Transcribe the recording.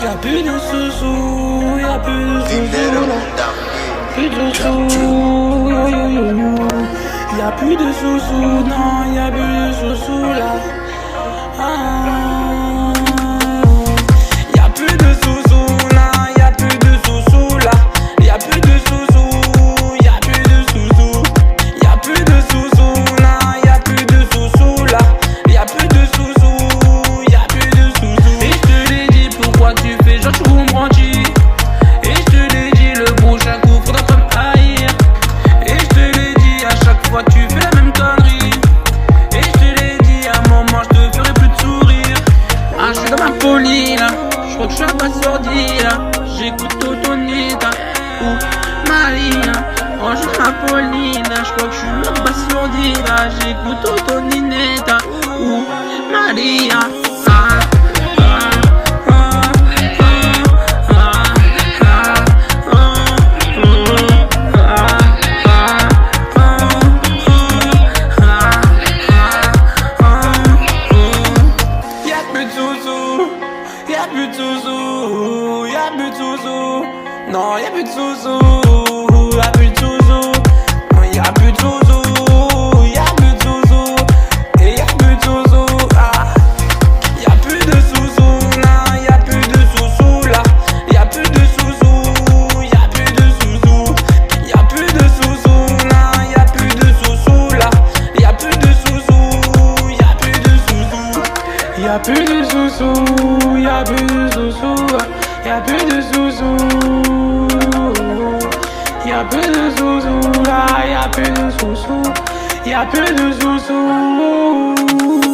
Y'a plus de sous-sous, y'a plus de sous-sous là. Plus de sous, yo yo yo yo. Y'a plus de sous-sous, non, y'a plus de sous-sous là. Ah. Y'a plus de sous-sous là, y'a plus de sous-sous là. Y'a plus de sous-sous, y'a plus de sous-sous. Y'a plus de sous-sous là, y'a plus de sous-sous là. Y'a plus de sous-sous, y'a plus de sous-sous. Et je te l'ai dit, pourquoi tu fais genre tu comprends-tu? Et je te l'ai dit, le prochain coup faudra pas me haïr. Et je te l'ai dit, à chaque fois tu fais la même connerie. Et je te l'ai dit, à un moment je te ferai plus de sourire. Ah, je suis dans ma folie là, je crois que je suis abasourdi là. J'écoute Totonita ou Marina. Oh, je suis ma folie là, je crois que je suis abasourdi là. J'écoute Totonita ou Maria. Y'a plus de sous-sous, y'a plus de sous-sous. Non, y'a plus de sous-sous, y'a plus de sous-sous. Y'a plus de sous-sous, y'a plus de sous-sous. Et y'a plus de sous-sous, ah. Y'a plus de sous-sous, là, y'a plus de sous-sous, là. Y'a plus de sous-sous, y'a plus de sous-sous. Y'a plus de sous-sous, là, y'a plus de sous-sous, là. Y'a plus de sous-sous, y'a plus de sous-sous. Y'a plus de sous-sous, y'a plus de sous-sous, y'a plus de sous-sous. Y'a plus de sous-sous, là, y'a plus de sous-sous, y'a plus de sous-sous.